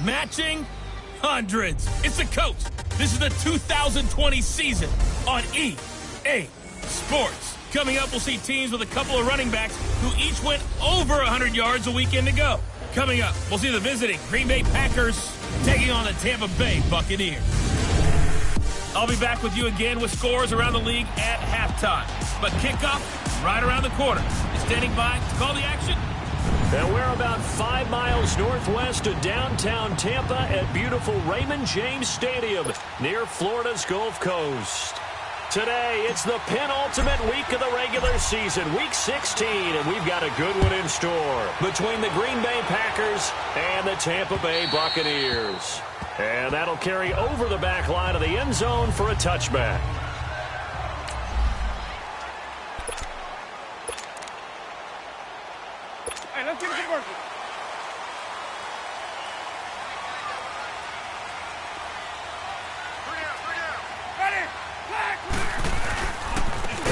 matching hundreds. It's the coach. This is the 2020 season on EA Sports. Coming up, we'll see teams with a couple of running backs who each went over 100 yards a weekend ago. Coming up, we'll see the visiting Green Bay Packers taking on the Tampa Bay Buccaneers. I'll be back with you again with scores around the league at halftime. But kickoff right around the corner is standing by to call the action. And we're about 5 miles northwest of downtown Tampa at beautiful Raymond James Stadium near Florida's Gulf Coast. Today, it's the penultimate week of the regular season, week 16, and we've got a good one in store between the Green Bay Packers and the Tampa Bay Buccaneers. And that'll carry over the back line of the end zone for a touchback. Hey, let's get it working.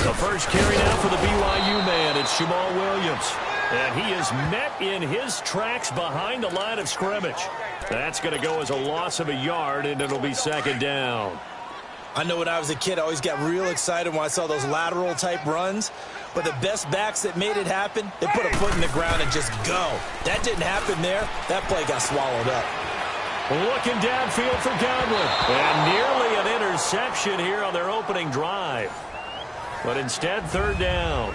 The first carry now for the BYU man. It's Jamal Williams. And he is met in his tracks behind the line of scrimmage. That's going to go as a loss of a yard, and it'll be second down. I know when I was a kid, I always got real excited when I saw those lateral-type runs. But the best backs that made it happen, they put a foot in the ground and just go. That didn't happen there. That play got swallowed up. Looking downfield for Godwin. And nearly an interception here on their opening drive. But instead, third down.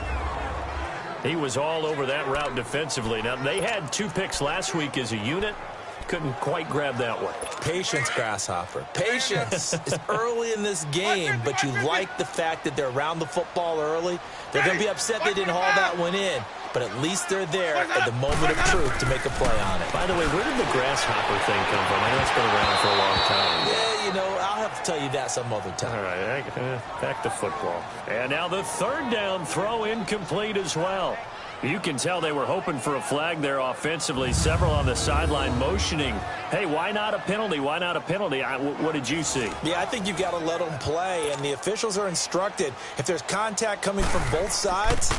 He was all over that route defensively. Now, they had 2 picks last week as a unit. Couldn't quite grab that one. Patience, Grasshopper. Patience. It's early in this game, but you like the fact that they're around the football early. They're going to be upset they didn't haul that one in, but at least they're there at the moment of truth to make a play on it. By the way, where did the grasshopper thing come from? I know it's been around for a long time. Yeah, you know, I'll have to tell you that some other time. All right, back to football. And now the third down throw incomplete as well. You can tell they were hoping for a flag there offensively. Several on the sideline motioning, hey, why not a penalty? Why not a penalty? What did you see? Yeah, I think you got to let them play, and the officials are instructed. If there's contact coming from both sides,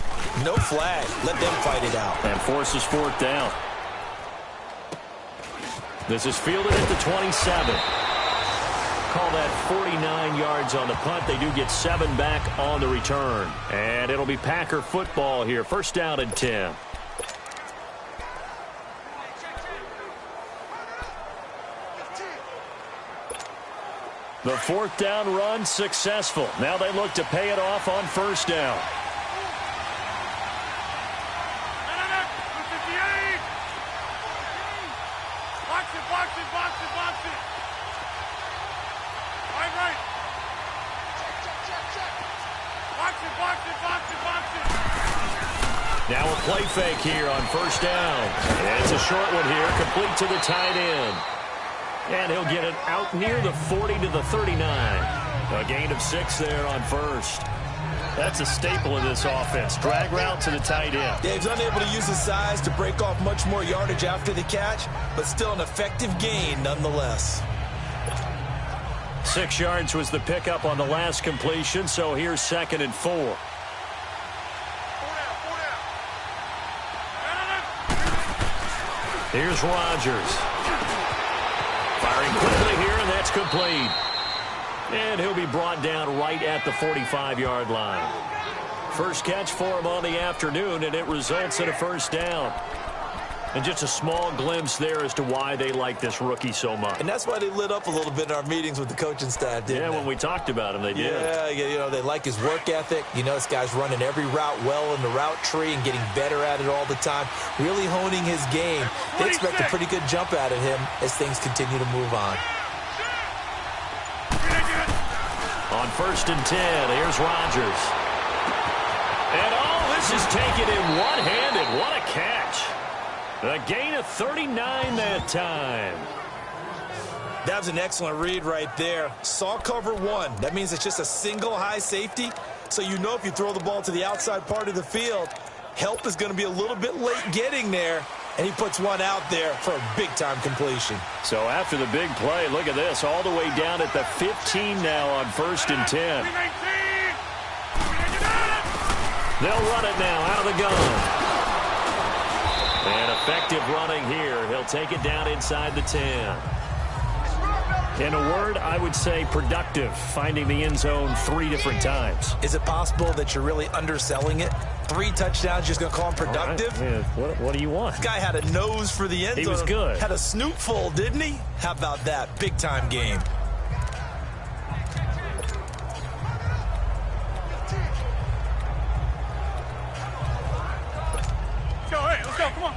no flag. Let them fight it out. And forces fourth down. This is fielded at the 27. Call that 49 yards on the punt. They do get 7 back on the return. And it'll be Packer football here. First down and 10. The fourth down run successful. Now they look to pay it off on first down. Now a play fake here on first down. And it's a short one here, complete to the tight end. And he'll get it out near the 40 to the 39. A gain of 6 there on first. That's a staple of this offense. Drag route to the tight end. Yeah, he's unable to use his size to break off much more yardage after the catch, but still an effective gain nonetheless. 6 yards was the pickup on the last completion, so here's 2nd and 4. Here's Rodgers. Firing quickly here, and that's complete. And he'll be brought down right at the 45-yard line. First catch for him on the afternoon, and it results in a first down. And just a small glimpse there as to why they like this rookie so much. And that's why they lit up a little bit in our meetings with the coaching staff, didn't they? Yeah, when we talked about him, they did. Yeah, you know, they like his work ethic. You know, this guy's running every route well in the route tree and getting better at it all the time, really honing his game. They expect a pretty good jump out of him as things continue to move on. On first and 10, here's Rodgers. And this is taken in one-handed. What a catch. A gain of 39 that time. That was an excellent read right there. Saw cover 1. That means it's just a single high safety. So you know if you throw the ball to the outside part of the field, help is going to be a little bit late getting there. And he puts one out there for a big-time completion. So after the big play, look at this. All the way down at the 15 now on first and 10. They'll run it now out of the gun. And effective running here. He'll take it down inside the 10. In a word, I would say productive, finding the end zone 3 different times. Is it possible that you're really underselling it? 3 touchdowns, just going to call him productive? Right. Yeah. What do you want? This guy had a nose for the end zone. He was good. Had a snoot full, didn't he? How about that? Big-time game. Let's go, come on.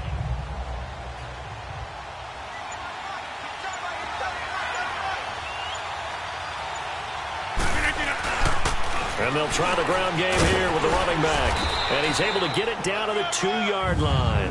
And they'll try the ground game here with the running back. And he's able to get it down to the 2-yard line.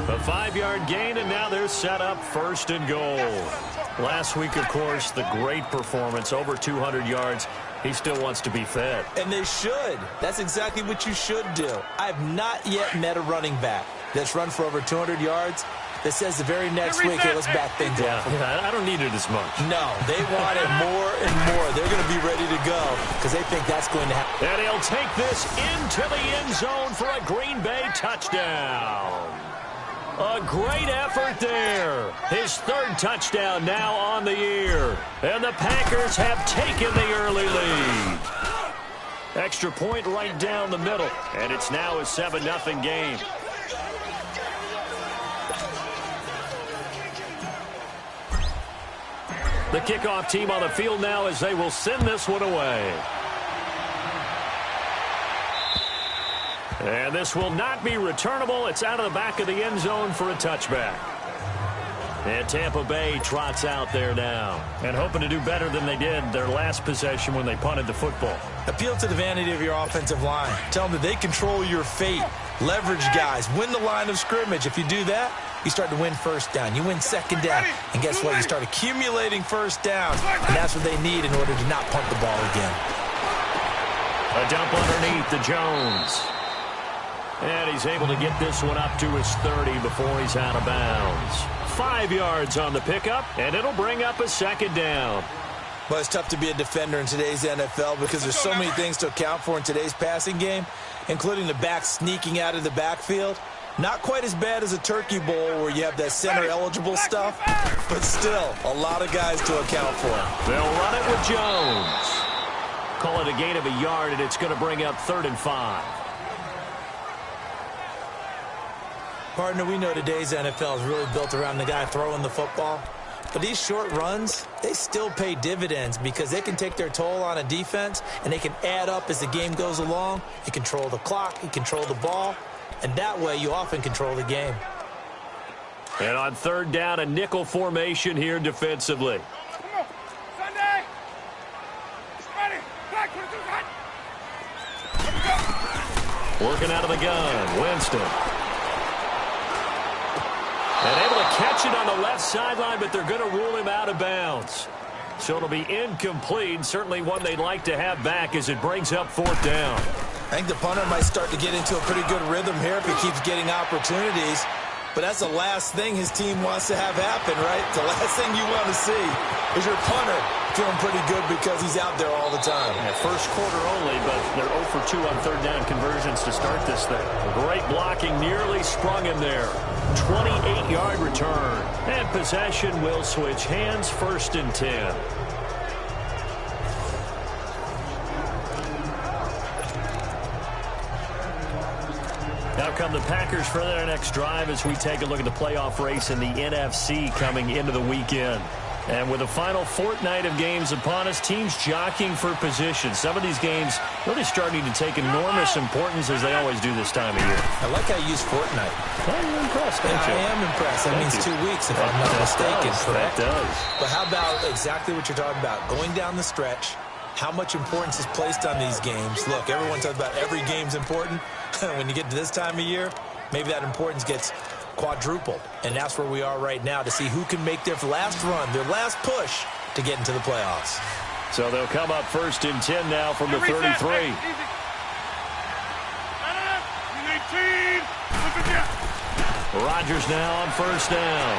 A 5-yard gain, and now they're set up 1st and goal. Last week, of course, the great performance, over 200 yards. He still wants to be fed. And they should. That's exactly what you should do. I have not yet met a running back that's run for over 200 yards that says the very next week, hey, let's back things up. Yeah, I don't need it as much. No, they want it more and more. They're going to be ready to go because they think that's going to happen. And he'll take this into the end zone for a Green Bay touchdown. A great effort there. His 3rd touchdown now on the year. And the Packers have taken the early lead. Extra point right down the middle. And it's now a 7-0 game. The kickoff team on the field now as they will send this one away. And this will not be returnable. It's out of the back of the end zone for a touchback. And Tampa Bay trots out there now and hoping to do better than they did their last possession when they punted the football. Appeal to the vanity of your offensive line. Tell them that they control your fate. Leverage guys. Win the line of scrimmage. If you do that, you start to win 1st down. You win 2nd down. And guess what? You start accumulating 1st downs. And that's what they need in order to not punt the ball again. A dump underneath to Jones. And he's able to get this one up to his 30 before he's out of bounds. 5 yards on the pickup, and it'll bring up a 2nd down. But it's tough to be a defender in today's NFL because there's so many things to account for in today's passing game, including the back sneaking out of the backfield. Not quite as bad as a turkey bowl where you have that center-eligible stuff, but still a lot of guys to account for. They'll run it with Jones. Call it a gain of a yard, and it's going to bring up 3rd and 5. Partner, we know today's NFL is really built around the guy throwing the football. But these short runs, they still pay dividends because they can take their toll on a defense, and they can add up as the game goes along. You control the clock, you control the ball, and that way you often control the game. And on 3rd down, a nickel formation here defensively. Working out of the gun, Winston. And able to catch it on the left sideline, but they're going to rule him out of bounds. So it'll be incomplete, certainly one they'd like to have back as it brings up 4th down. I think the punter might start to get into a pretty good rhythm here if he keeps getting opportunities. But that's the last thing his team wants to have happen, right? The last thing you want to see is your punter feeling pretty good because he's out there all the time. Yeah, 1st quarter only, but they're 0 for 2 on 3rd down conversions to start this thing. Great blocking, nearly sprung him there. 28-yard return. And possession will switch hands, 1st and 10. Now come the Packers for their next drive as we take a look at the playoff race in the NFC coming into the weekend. And with the final fortnight of games upon us, teams jockeying for position. Some of these games really starting to take enormous importance as they always do this time of year. I like how you use fortnight. Well, you're impressed, don't you? I am impressed. That means 2 weeks if I'm not mistaken, correct? That does. But how about exactly what you're talking about? Going down the stretch, how much importance is placed on these games. Look, everyone talks about every game's important. When you get to this time of year, maybe that importance gets quadrupled. And that's where we are right now to see who can make their last run, their last push to get into the playoffs. So they'll come up 1st and 10 now from the 33. Rodgers now on 1st down.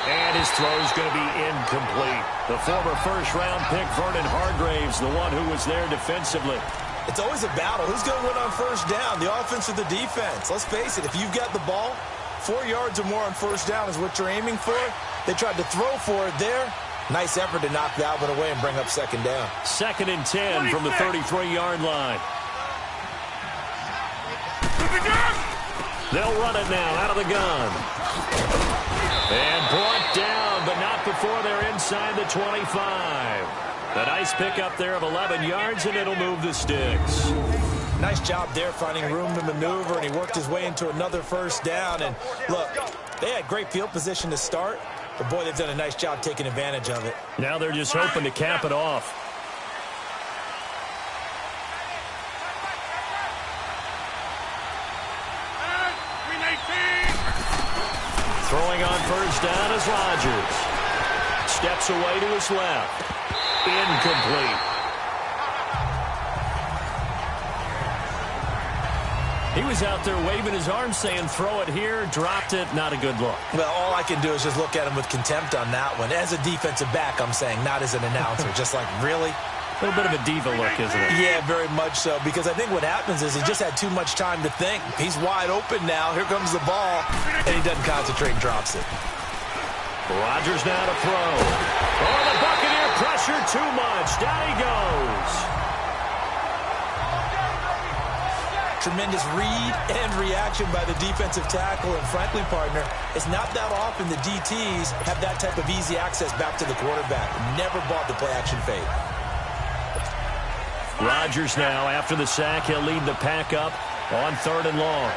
And his throw's going to be incomplete. The former 1st-round pick, Vernon Hargreaves, the one who was there defensively. It's always a battle. Who's going to win on first down, the offense or the defense? Let's face it, if you've got the ball, 4 yards or more on first down is what you're aiming for. They tried to throw for it there. Nice effort to knock that one away and bring up second down. 2nd and 10 from the 33-yard line. They'll run it now out of the gun. And brought down, but not before they're inside the 25. A nice pickup there of 11 yards, and it'll move the sticks. Nice job there finding room to maneuver, and he worked his way into another first down. And look, they had great field position to start, but boy, they've done a nice job taking advantage of it. Now they're just hoping to cap it off. Throwing on first down is Rodgers. Steps away to his left. Incomplete. He was out there waving his arms saying throw it here, dropped it, not a good look. Well, all I can do is just look at him with contempt on that one. As a defensive back, I'm saying, not as an announcer. Just like, really? A little bit of a diva look, isn't it? Yeah, very much so, because I think what happens is he just had too much time to think. He's wide open now. Here comes the ball, and he doesn't concentrate and drops it. Rodgers now to throw. Oh, the Buccaneer pressure too much. Down he goes. Tremendous read and reaction by the defensive tackle, and frankly, partner, it's not that often the DTs have that type of easy access back to the quarterback. Never bought the play-action fade. Rodgers now, after the sack, he'll lead the pack up on 3rd and long.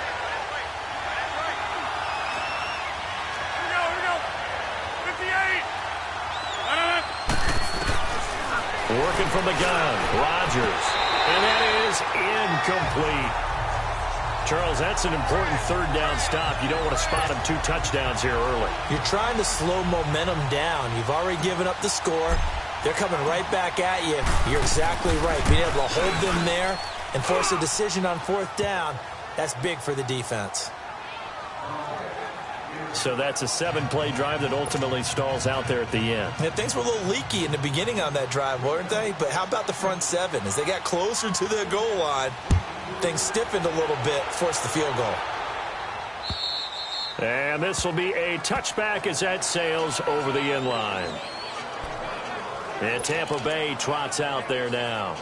Working from the gun, Rodgers. And that is incomplete. Charles, that's an important 3rd down stop. You don't want to spot him 2 touchdowns here early. You're trying to slow momentum down. You've already given up the score. They're coming right back at you. You're exactly right. Being able to hold them there and force a decision on 4th down, that's big for the defense. So that's a 7-play drive that ultimately stalls out there at the end. And things were a little leaky in the beginning on that drive, weren't they? But how about the front 7? As they got closer to the goal line, things stiffened a little bit, forced the field goal. And this will be a touchback as that sails over the end line. And Tampa Bay trots out there now.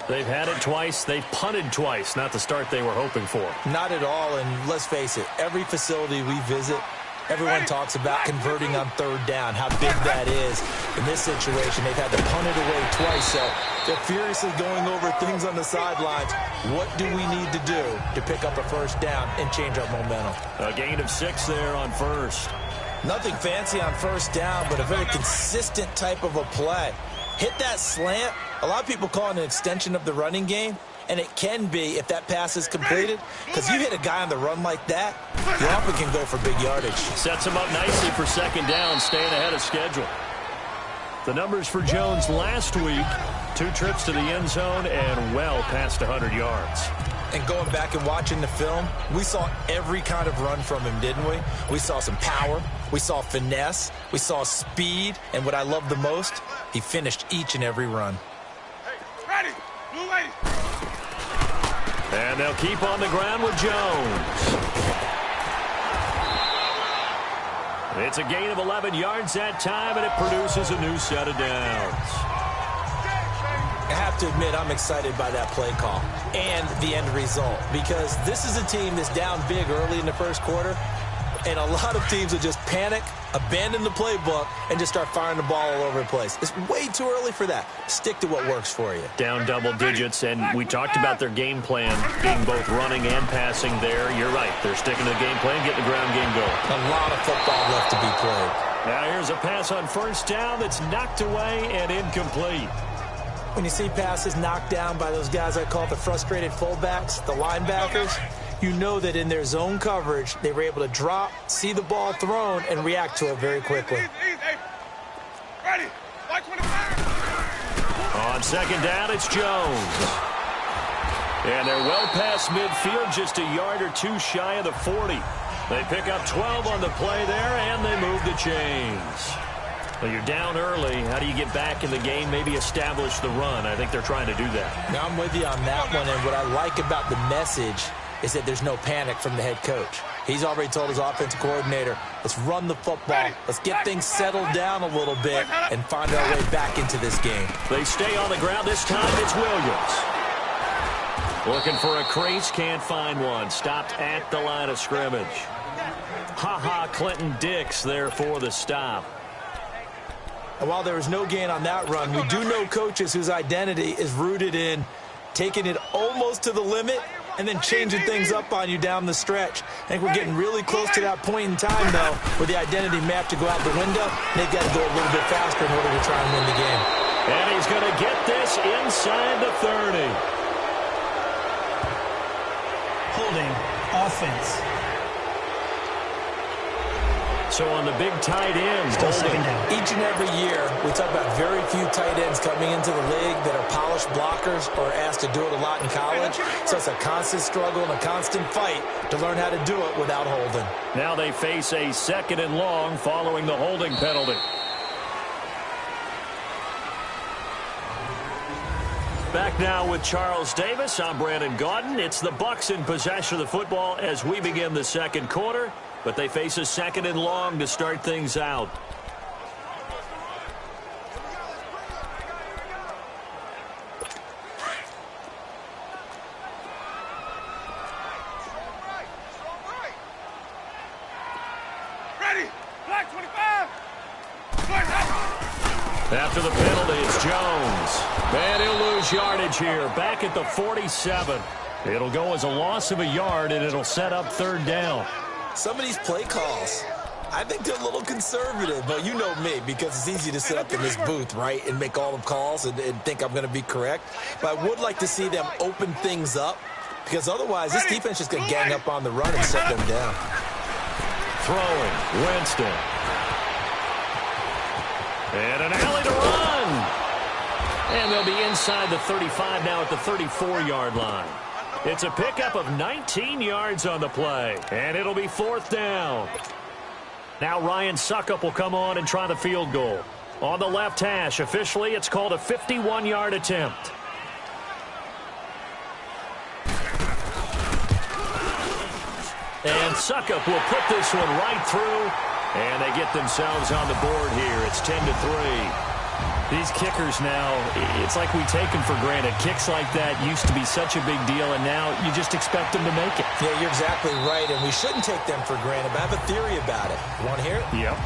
They've had it twice. They've punted twice. Not the start they were hoping for. Not at all, and let's face it, every facility we visit, everyone talks about converting on 3rd down, how big that is. In this situation, they've had to punt it away twice, so they're furiously going over things on the sidelines. What do we need to do to pick up a first down and change our momentum? A gain of 6 there on first. Nothing fancy on first down, but a very consistent type of a play. Hit that slant. A lot of people call it an extension of the running game, and it can be if that pass is completed, because you hit a guy on the run like that, you often can go for big yardage. Sets him up nicely for 2nd down, staying ahead of schedule. The numbers for Jones last week, 2 trips to the end zone and well past 100 yards. And going back and watching the film, we saw every kind of run from him, didn't we? We saw some power, we saw finesse, we saw speed, and what I love the most, he finished each and every run. Ready, blue lady. And they'll keep on the ground with Jones. It's a gain of 11 yards that time, and it produces a new set of downs. I have to admit, I'm excited by that play call and the end result, because this is a team that's down big early in the first quarter, and a lot of teams will just panic, abandon the playbook, and just start firing the ball all over the place. It's way too early for that. Stick to what works for you. Down double digits, and we talked about their game plan being both running and passing there. You're right. They're sticking to the game plan, getting the ground game going. A lot of football left to be played. Now here's a pass on first down that's knocked away and incomplete. When you see passes knocked down by those guys I call the frustrated fullbacks, the linebackers, you know that in their zone coverage, they were able to drop, see the ball thrown, and react to it very quickly. Ready, on 2nd down, it's Jones. And they're well past midfield, just a yard or 2 shy of the 40. They pick up 12 on the play there, and they move the chains. Well, you're down early. How do you get back in the game, maybe establish the run? I think they're trying to do that. Now, I'm with you on that one, and what I like about the message is that there's no panic from the head coach. He's already told his offensive coordinator, let's run the football, let's get things settled down a little bit, and find our way back into this game. They stay on the ground. This time it's Williams. Looking for a crease, can't find one. Stopped at the line of scrimmage. Clinton Dix there for the stop. And while there was no gain on that run, we do know coaches whose identity is rooted in taking it almost to the limit and then changing things up on you down the stretch. I think we're getting really close to that point in time, though, where the identity map to go out the window. They've got to go a little bit faster in order to try and win the game. And he's going to get this inside the 30. Holding offense. So on the big tight ends, each and every year, we talk about very few tight ends coming into the league that are polished blockers or asked to do it a lot in college. So it's a constant struggle and a constant fight to learn how to do it without holding. Now they face a 2nd and long following the holding penalty. Back now with Charles Davis. I'm Brandon Gaudin. It's the Bucs in possession of the football as we begin the second quarter. But they face a 2nd and long to start things out. Ready. Black 25. After the penalty, it's Jones. And he'll lose yardage here. Back at the 47. It'll go as a loss of a yard, and it'll set up 3rd down. Some of these play calls, I think they're a little conservative, but you know me, because it's easy to sit up in this booth, right, and make all the calls and think I'm going to be correct. But I would like to see them open things up, because otherwise this defense is going to gang up on the run and set them down. Throwing, Winston. And an alley to run. And they'll be inside the 35 now at the 34-yard line. It's a pickup of 19 yards on the play, and it'll be 4th down. Now Ryan Suckup will come on and try the field goal. On the left hash, officially, it's called a 51-yard attempt. And Suckup will put this one right through, and they get themselves on the board here. It's 10-3. These kickers now, it's like we take them for granted. Kicks like that used to be such a big deal, and now you just expect them to make it. Yeah, you're exactly right, and we shouldn't take them for granted, but I have a theory about it. You want to hear it? Yep.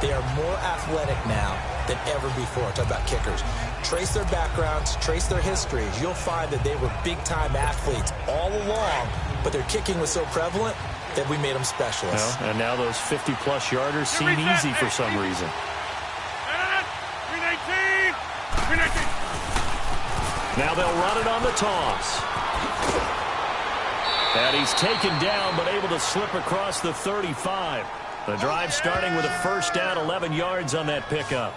They are more athletic now than ever before. Talk about kickers. Trace their backgrounds, trace their histories. You'll find that they were big-time athletes all along, but their kicking was so prevalent that we made them specialists. Well, and now those 50-plus yarders seem easy for some reason. Now they'll run it on the toss. And he's taken down, but able to slip across the 35. The drive starting with a 1st down, 11 yards on that pickup.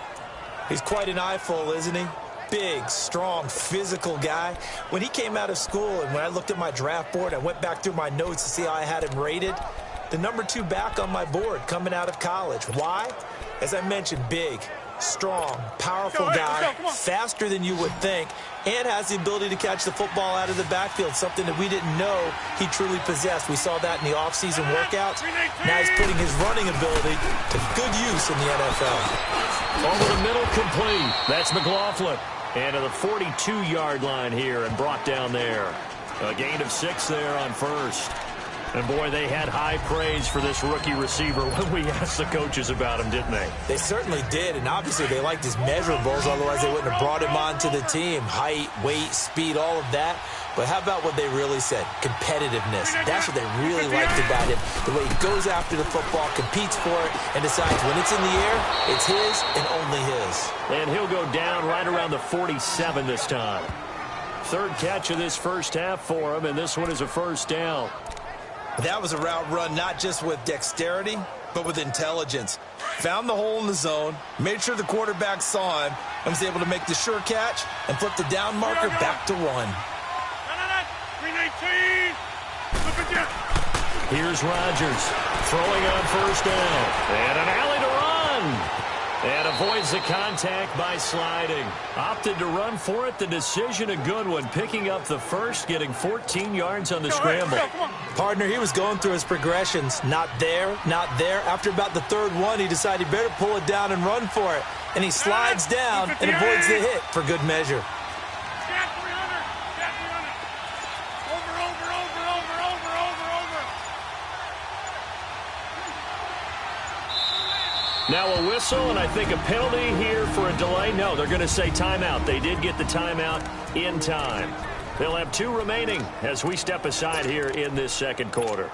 He's quite an eyeful, isn't he? Big, strong, physical guy. When he came out of school and when I looked at my draft board, I went back through my notes to see how I had him rated. The number 2 back on my board coming out of college. Why? As I mentioned, big, strong, powerful guy, faster than you would think, and has the ability to catch the football out of the backfield, something that we didn't know he truly possessed. We saw that in the offseason workouts. Now he's putting his running ability to good use in the NFL. Over the middle, complete. That's McLaughlin. And to the 42-yard line here and brought down there. A gain of 6 there on 1st. And, boy, they had high praise for this rookie receiver when we asked the coaches about him, didn't they? They certainly did, and obviously they liked his measurables, otherwise they wouldn't have brought him onto the team. Height, weight, speed, all of that. But how about what they really said? Competitiveness. That's what they really liked about him. The way he goes after the football, competes for it, and decides when it's in the air, it's his and only his. And he'll go down right around the 47 this time. 3rd catch of this first half for him, and this one is a 1st down. That was a route run not just with dexterity, but with intelligence. Found the hole in the zone, made sure the quarterback saw him, and was able to make the sure catch and flip the down marker back to 1. Here's Rodgers throwing on 1st down. And an alley to run. And avoids the contact by sliding. Opted to run for it. The decision a good one. Picking up the first, getting 14 yards on the scramble. Partner, he was going through his progressions. Not there, not there. After about the third one, he decided he better pull it down and run for it. And he slides down and avoids the hit for good measure. Now a whistle, and I think a penalty here for a delay. No, they're going to say timeout. They did get the timeout in time. They'll have 2 remaining as we step aside here in this second quarter.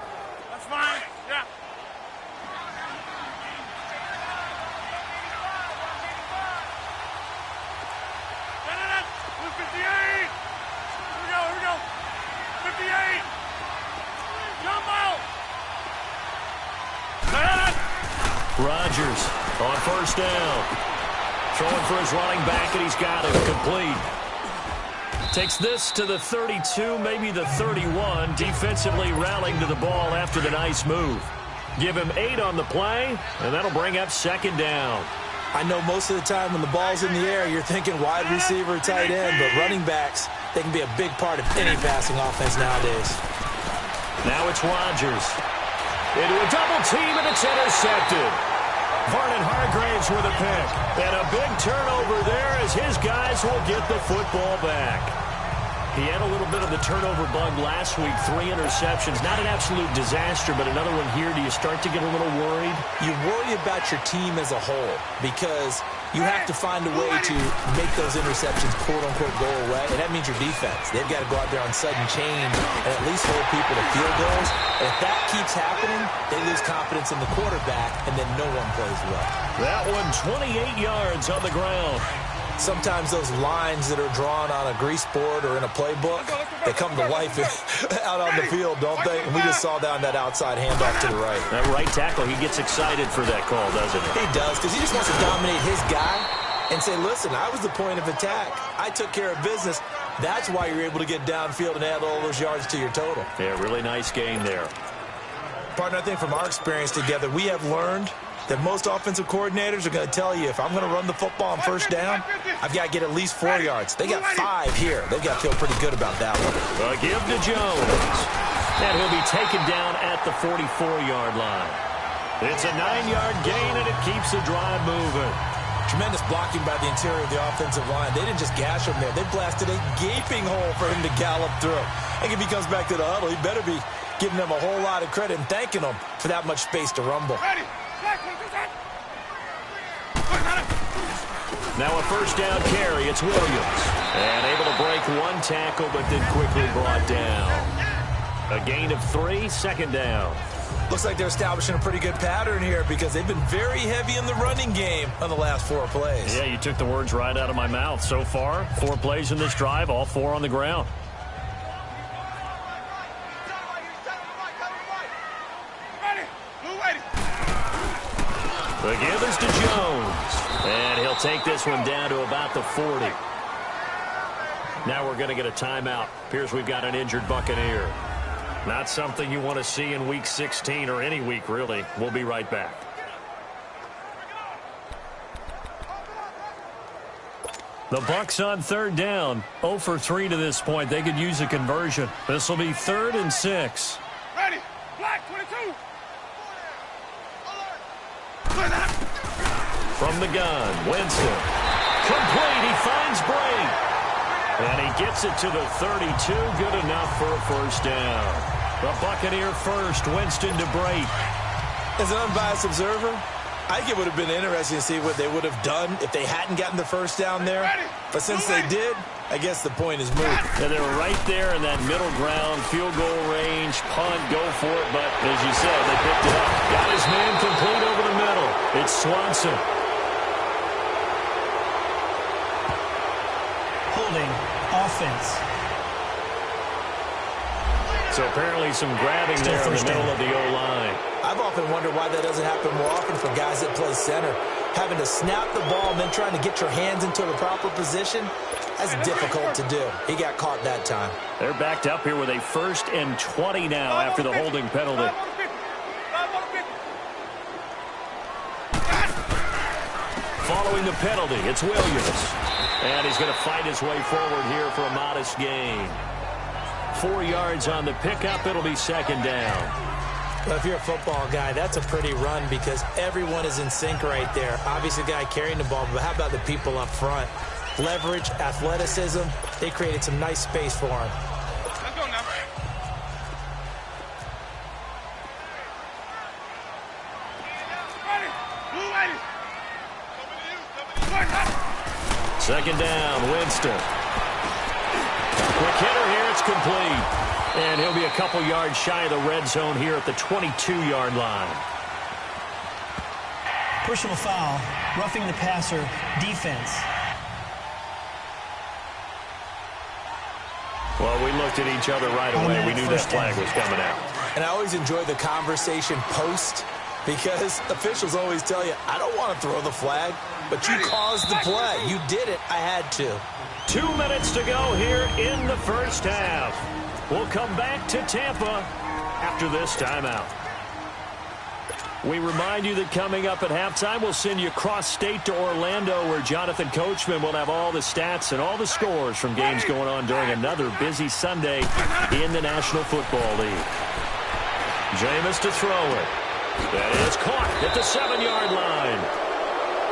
That's fine. Yeah. We're 58. Here we go. 58. Jump out. Rodgers on first down. Throwing for his running back, and he's got it complete. Takes this to the 32, maybe the 31. Defensively rallying to the ball after the nice move. Give him 8 on the play, and that'll bring up second down. I know most of the time when the ball's in the air, you're thinking wide receiver, tight end, but running backs, they can be a big part of any passing offense nowadays. Now it's Rodgers. Into a double team, and it's intercepted. Vernon Hargraves with a pick. And a big turnover there as his guys will get the football back. He had a little bit of the turnover bug last week, 3 interceptions. Not an absolute disaster, but another one here. Do you start to get a little worried? You worry about your team as a whole because you have to find a way to make those interceptions, quote-unquote, go away. And that means your defense. They've got to go out there on sudden change and at least hold people to field goals. And if that keeps happening, they lose confidence in the quarterback, and then no one plays well. That one, 28 yards on the ground. Sometimes those lines that are drawn on a grease board or in a playbook, they come to life out on the field, don't they? And we just saw down that outside handoff to the right. That right tackle, he gets excited for that call, doesn't he? He does, because he just wants to dominate his guy and say, listen, I was the point of attack. I took care of business. That's why you're able to get downfield and add all those yards to your total. Yeah, really nice game there. Partner, I think from our experience together, we have learned that most offensive coordinators are going to tell you, if I'm going to run the football on first down, I've got to get at least 4 yards. They got 5 here. They've got to feel pretty good about that one. A give to Jones. And he'll be taken down at the 44-yard line. It's a 9-yard gain, and it keeps the drive moving. Tremendous blocking by the interior of the offensive line. They didn't just gash him there. They blasted a gaping hole for him to gallop through. I think if he comes back to the huddle, he better be giving them a whole lot of credit and thanking them for that much space to rumble. Now a first down carry. It's Williams. And able to break 1 tackle, but then quickly brought down. A gain of 3, second down. Looks like they're establishing a pretty good pattern here because they've been very heavy in the running game on the last 4 plays. Yeah, you took the words right out of my mouth. So far, 4 plays in this drive, all 4 on the ground. The give is to Jones. And he'll take this one down to about the 40. Now we're going to get a timeout. Appears we've got an injured Buccaneer. Not something you want to see in Week 16 or any week, really. We'll be right back. The Bucs on third down. 0 for 3 to this point. They could use a conversion. This will be 3rd and 6. Ready. Black 22. From the gun, Winston. Complete. He finds Bray. And he gets it to the 32. Good enough for a first down. The Buccaneer first. Winston to Bray. As an unbiased observer, I think it would have been interesting to see what they would have done if they hadn't gotten the first down there. But since they did, I guess the point is moved. And they were right there in that middle ground, field goal range, punt, go for it. But as you said, they picked it up. Got his man complete over the middle. It's Swanson. Holding offense. So apparently some grabbing there in the middle of the O-line. I've often wondered why that doesn't happen more often for guys that play center. Having to snap the ball and then trying to get your hands into the proper position, that's difficult to do. He got caught that time. They're backed up here with a 1st and 20 now after the holding penalty. Following the penalty, it's Williams. And he's going to fight his way forward here for a modest gain. 4 yards on the pickup. It'll be second down. Well, if you're a football guy, that's a pretty run because everyone is in sync right there. Obviously, the guy carrying the ball, but how about the people up front? Leverage, athleticism, they created some nice space for him. Let's go now. Ready. Blue ready. Second down, Winston. Quick hitter here, it's complete. And he'll be a couple yards shy of the red zone here at the 22-yard line. Personal foul, roughing the passer, defense. Well, we looked at each other right away. We knew that flag was coming out. And I always enjoy the conversation post because officials always tell you, I don't want to throw the flag, but you caused the play. You did it. I had to. 2 minutes to go here in the first half. We'll come back to Tampa after this timeout. We remind you that coming up at halftime, we'll send you cross-state to Orlando, where Jonathan Coachman will have all the stats and all the scores from games going on during another busy Sunday in the National Football League. Jameis to throw it. That is caught at the 7-yard line.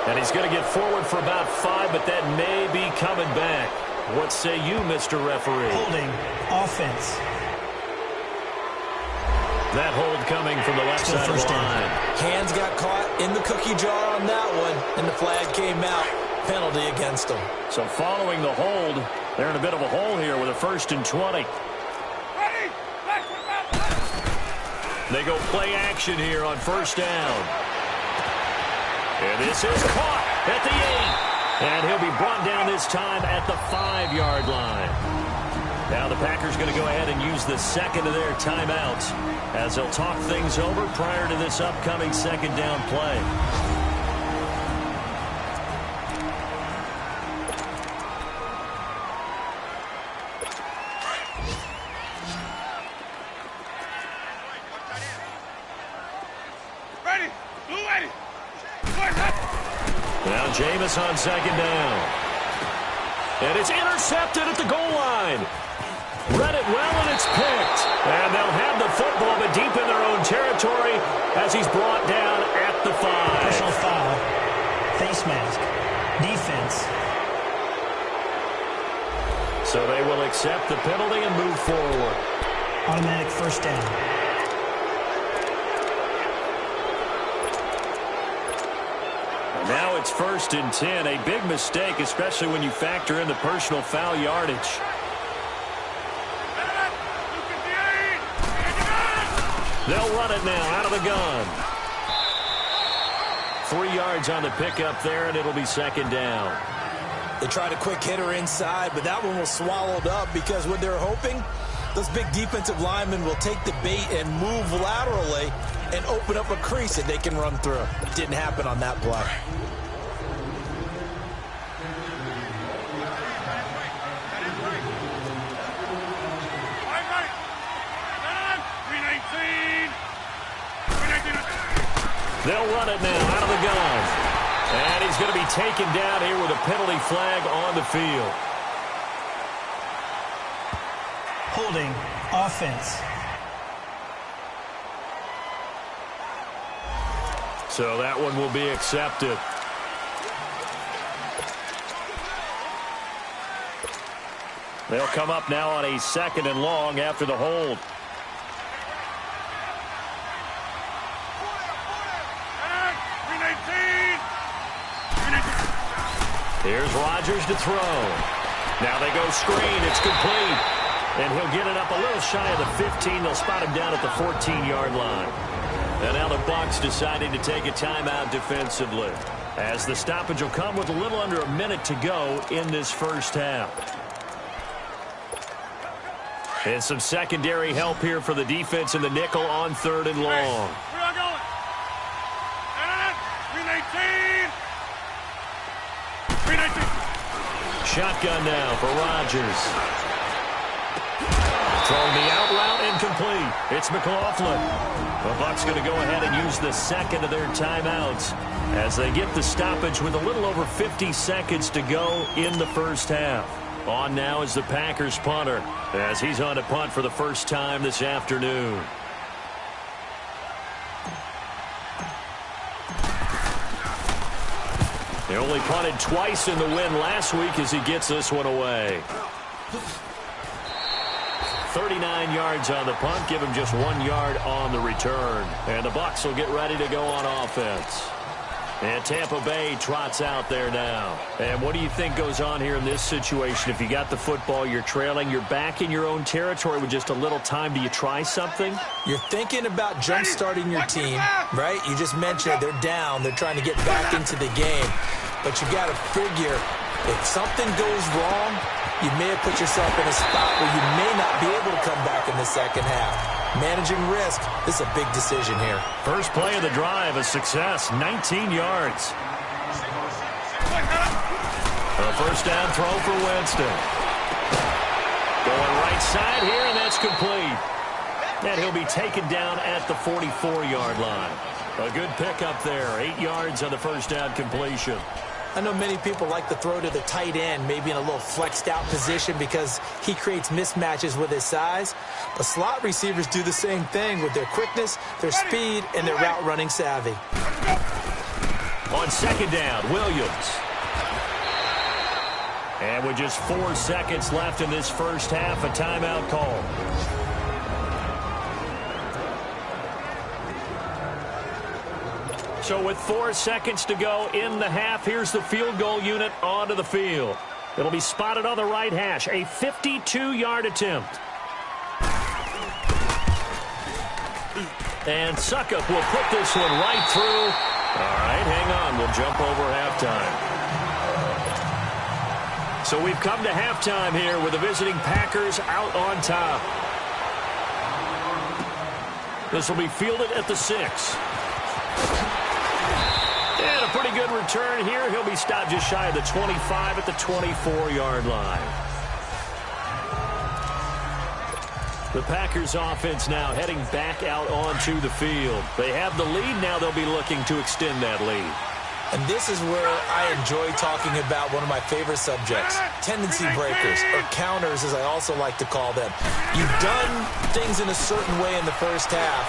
And he's going to get forward for about 5, but that may be coming back. What say you, Mr. Referee? Holding, offense. That hold coming from the left side of the line. Hands got caught in the cookie jar on that one, and the flag came out. Penalty against them. So following the hold, they're in a bit of a hole here with a 1st and 20. Ready. They go play action here on 1st down. And this is caught at the 8. And he'll be brought down this time at the 5-yard line. Now the Packers going to go ahead and use the second of their timeouts as they'll talk things over prior to this upcoming second down play. Ready. Blue ready. Now Jameis on second down. And it's intercepted at the goal line. Read it well, and it's picked. And they'll have the football, but deep in their own territory as he's brought down at the 5. Personal foul, face mask, defense. So they will accept the penalty and move forward. Automatic first down. Now it's 1st and 10. A big mistake, especially when you factor in the personal foul yardage. They'll run it now out of the gun. 3 yards on the pickup there, and it'll be second down. They tried a quick hitter inside, but that one was swallowed up because what they're hoping, those big defensive linemen will take the bait and move laterally and open up a crease that they can run through. It didn't happen on that play. They'll run it now out of the gun. And he's going to be taken down here with a penalty flag on the field. Holding, offense. So that one will be accepted. They'll come up now on a 2nd and long after the hold. Here's Rodgers to throw. Now they go screen. It's complete. And he'll get it up a little shy of the 15. They'll spot him down at the 14-yard line. And now the Bucs deciding to take a timeout defensively, as the stoppage will come with a little under a minute to go in this first half. And some secondary help here for the defense in the nickel on 3rd and long. We are going. 319. Shotgun now for Rodgers. Throwing the out route incomplete. It's McLaughlin. The Bucs going to go ahead and use the second of their timeouts as they get the stoppage with a little over 50 seconds to go in the first half. On now is the Packers punter as he's on to punt for the first time this afternoon. They only punted twice in the win last week as he gets this one away. 39 yards on the punt, give him just 1 yard on the return. And the Bucs will get ready to go on offense. And Tampa Bay trots out there now. And what do you think goes on here in this situation? If you got the football, you're trailing, you're back in your own territory with just a little time. Do you try something? You're thinking about jump-starting your team, right? You just mentioned they're down. They're trying to get back into the game. But you got to figure if something goes wrong, you may have put yourself in a spot where you may not be able to come back in the second half. Managing risk, this is a big decision here. First play of the drive, a success, 19 yards. A first down throw for Winston. Going right side here, and that's complete. And he'll be taken down at the 44-yard line. A good pickup there, 8 yards on the first down completion. I know many people like to throw to the tight end, maybe in a little flexed out position because he creates mismatches with his size. But slot receivers do the same thing with their quickness, their speed, and their route running savvy. On second down, Williams. And with just 4 seconds left in this first half, a timeout call. So with 4 seconds to go in the half, here's the field goal unit onto the field. It'll be spotted on the right hash, a 52-yard attempt. And Suckup will put this one right through. All right, hang on. We'll jump over halftime. So we've come to halftime here with the visiting Packers out on top. This will be fielded at the 6. And a pretty good return here. He'll be stopped just shy of the 25 at the 24-yard line. The Packers offense now heading back out onto the field. They have the lead. Now they'll be looking to extend that lead. And this is where I enjoy talking about one of my favorite subjects, tendency breakers, or counters as I also like to call them. You've done things in a certain way in the first half,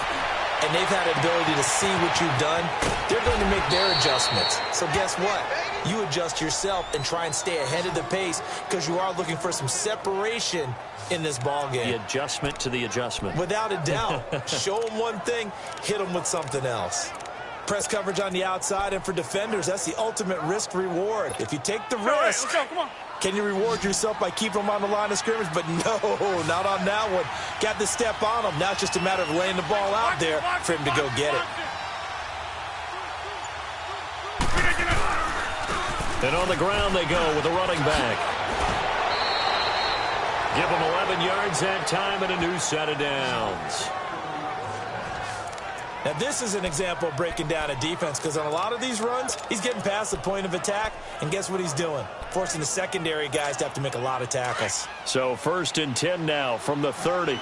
and they've had an ability to see what you've done. They're going to make their adjustments. So guess what? You adjust yourself and try and stay ahead of the pace because you are looking for some separation in this ball game. The adjustment to the adjustment. Without a doubt. Show them one thing, hit them with something else. Press coverage on the outside, and for defenders, that's the ultimate risk-reward. If you take the risk, can you reward yourself by keeping them on the line of scrimmage? But no, not on that one. Got the step on them. Now it's just a matter of laying the ball out there for him to go get it. And on the ground they go with a running back. Give him 11 yards that time and a new set of downs. Now, this is an example of breaking down a defense because on a lot of these runs, he's getting past the point of attack, and guess what he's doing? Forcing the secondary guys to have to make a lot of tackles. So 1st and 10 now from the 30.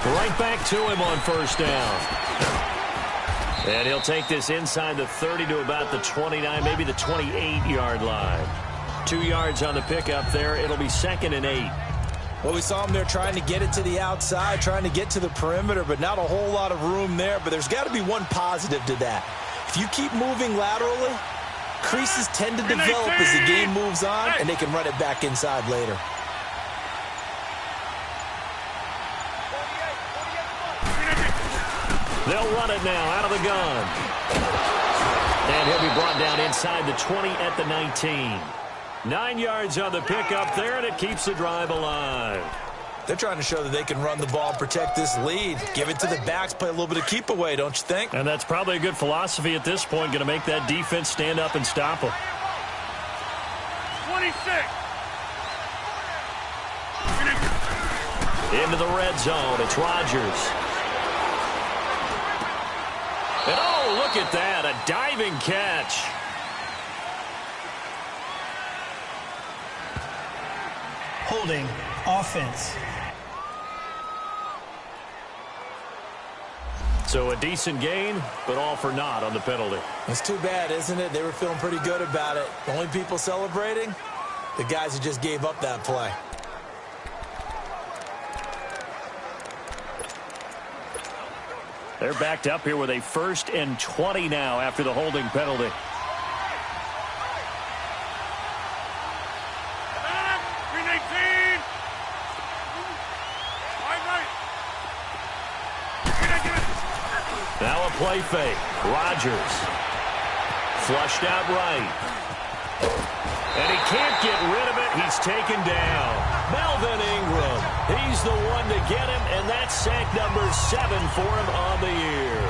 Right back to him on first down. And he'll take this inside the 30 to about the 29, maybe the 28-yard line. 2 yards on the pickup there. It'll be 2nd and 8. Well, we saw him there trying to get it to the outside, trying to get to the perimeter, but not a whole lot of room there. But there's got to be one positive to that. If you keep moving laterally, creases tend to develop as the game moves on, and they can run it back inside later. They'll run it now out of the gun. And he'll be brought down inside the 20 at the 19. 9 yards on the pickup there, and it keeps the drive alive. They're trying to show that they can run the ball and protect this lead. Give it to the backs, play a little bit of keep away, don't you think? And that's probably a good philosophy at this point, going to make that defense stand up and stop them. 26. Into the red zone, it's Rodgers. And oh, look at that, a diving catch. Holding offense. So a decent gain, but all for naught on the penalty. It's too bad, isn't it? They were feeling pretty good about it. The only people celebrating, the guys who just gave up that play. They're backed up here with a 1st and 20 now after the holding penalty. Now a play fake. Rodgers. Flushed out right. And he can't get rid of it. He's taken down. Melvin Ingram. He's the one to get him, and that's sack number 7 for him on the year.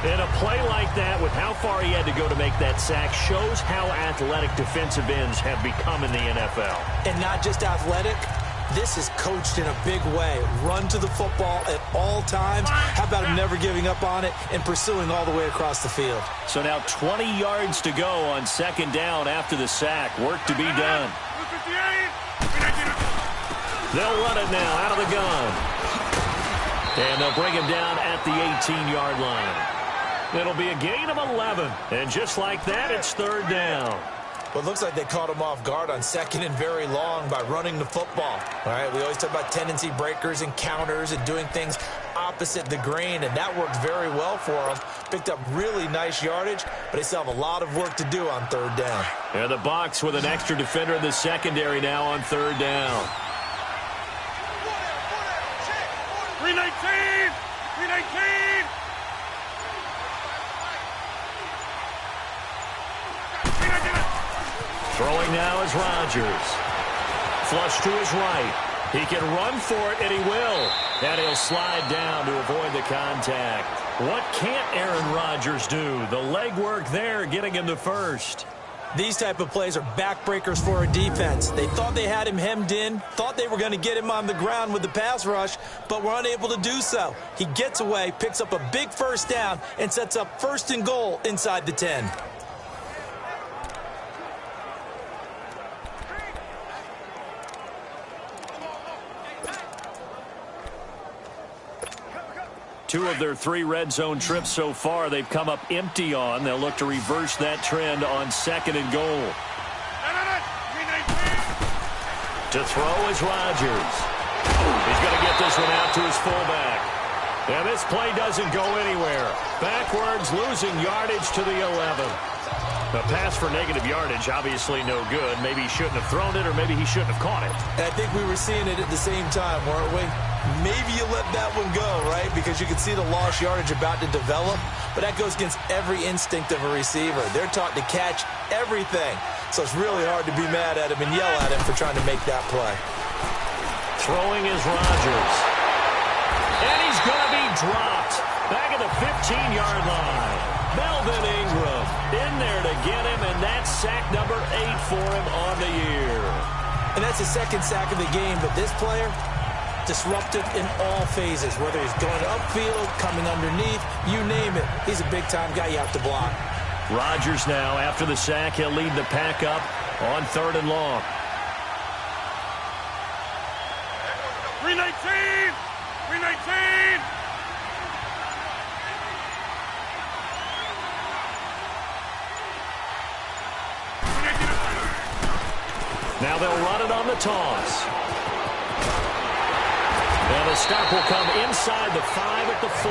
And a play like that, with how far he had to go to make that sack, shows how athletic defensive ends have become in the NFL. And not just athletic. This is coached in a big way. Run to the football at all times. How about him never giving up on it and pursuing all the way across the field? So now 20 yards to go on 2nd down after the sack. Work to be done. They'll run it now out of the gun. And they'll bring him down at the 18-yard line. It'll be a gain of 11. And just like that, it's 3rd down. Well, it looks like they caught him off guard on 2nd and very long by running the football. All right, we always talk about tendency breakers and counters and doing things opposite the grain, and that worked very well for them. Picked up really nice yardage, but they still have a lot of work to do on 3rd down. And the Bucs with an extra defender in the secondary now on 3rd down. 319! 319! Throwing now is Rodgers. Flush to his right. He can run for it, and he will. And he'll slide down to avoid the contact. What can't Aaron Rodgers do? The legwork there getting him the first. These type of plays are backbreakers for a defense. They thought they had him hemmed in, thought they were going to get him on the ground with the pass rush, but were unable to do so. He gets away, picks up a big 1st down, and sets up 1st and goal inside the 10. Two of their 3 red zone trips so far, they've come up empty on. They'll look to reverse that trend on 2nd and goal. To throw is Rodgers. He's going to get this one out to his fullback. And this play doesn't go anywhere. Backwards, losing yardage to the 11. A pass for negative yardage, obviously no good. Maybe he shouldn't have thrown it, or maybe he shouldn't have caught it. And I think we were seeing it at the same time, weren't we? Maybe you let that one go, right? Because you can see the lost yardage about to develop. But that goes against every instinct of a receiver. They're taught to catch everything. So it's really hard to be mad at him and yell at him for trying to make that play. Throwing is Rodgers. And he's going to be dropped. Back at the 15-yard line. Melvin Ingram in there to get him, and that's sack number 8 for him on the year. And that's his 2nd sack of the game, but this player, disruptive in all phases, whether he's going upfield, coming underneath, you name it. He's a big-time guy you have to block. Rodgers now, after the sack, he'll lead the pack up on 3rd and long. 319! 319! Now they'll run it on the toss. And the stop will come inside the 5 at the 4.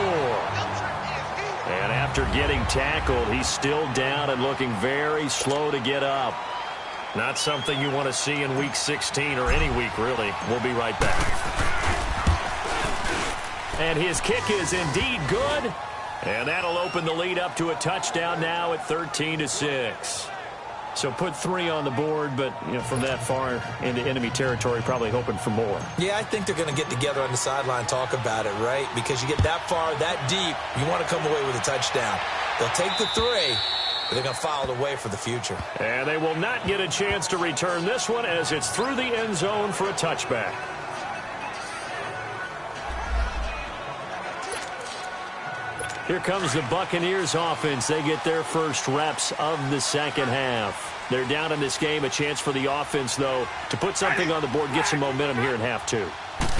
And after getting tackled, he's still down and looking very slow to get up. Not something you want to see in Week 16 or any week, really. We'll be right back. And his kick is indeed good. And that'll open the lead up to a touchdown now at 13-6. So put 3 on the board, but from that far into enemy territory, probably hoping for more. Yeah, I think they're going to get together on the sideline and talk about it, right? Because you get that far, that deep, you want to come away with a touchdown. They'll take the 3, but they're going to file it away for the future. And they will not get a chance to return this one as it's through the end zone for a touchback. Here comes the Buccaneers offense. They get their first reps of the second half. They're down in this game. A chance for the offense, though, to put something on the board, get some momentum here in half two.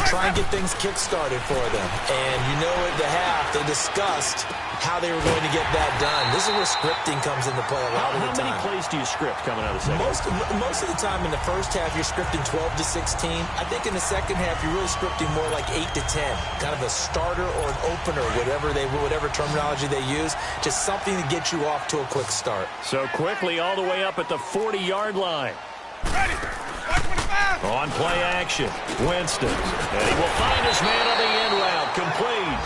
Try and get things kick-started for them. And you know at the half, they discussed how they were going to get that done. This is where scripting comes into play a lot of the time. How many plays do you script coming out of the second? Most of the time in the first half, you're scripting 12 to 16. I think in the second half, you're really scripting more like 8 to 10. Kind of a starter or an opener, whatever terminology they use. Just something to get you off to a quick start. So quickly all the way up at the 40-yard line. Ready. On play action, Winston. And he will find his man on the end route, complete.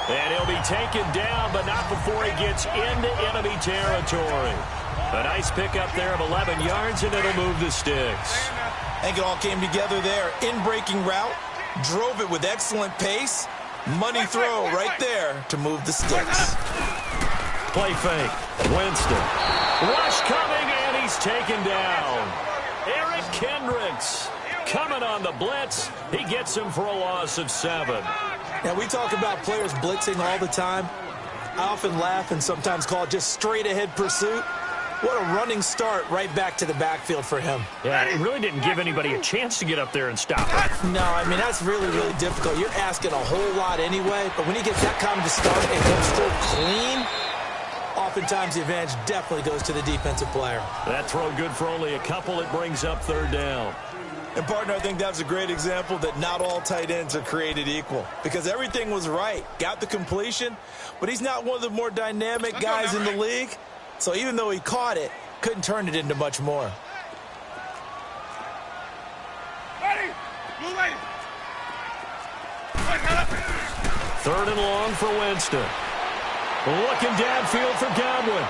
And he'll be taken down, but not before he gets into enemy territory. A nice pickup there of 11 yards, and it'll move the sticks. I think it all came together there. In-breaking route, drove it with excellent pace. Money throw right there to move the sticks. Play fake, Winston. Rush coming, and he's taken down. Eric Kendricks coming on the blitz. He gets him for a loss of 7. Now, we talk about players blitzing all the time. I often laugh and sometimes call it just straight-ahead pursuit. What a running start right back to the backfield for him. Yeah, it really didn't give anybody a chance to get up there and stop him. No, I mean, that's really, really difficult. You're asking a whole lot anyway, but when he gets that kind of a start and comes through clean, oftentimes the advantage definitely goes to the defensive player. That throw good for only a couple. It brings up third down. And, partner, I think that's a great example that not all tight ends are created equal because everything was right. Got the completion, but he's not one of the more dynamic guys in the league. So even though he caught it, couldn't turn it into much more. Ready. Move ready. Third and long for Winston. Looking downfield for Godwin.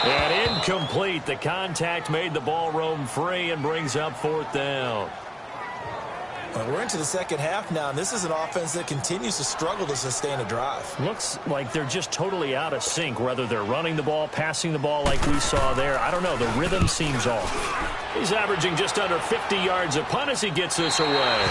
And incomplete. The contact made the ball roam free and brings up fourth down. Well, we're into the second half now, and this is an offense that continues to struggle to sustain a drive. Looks like they're just totally out of sync, whether they're running the ball, passing the ball like we saw there. I don't know. The rhythm seems off. He's averaging just under 50 yards a punt as he gets this away.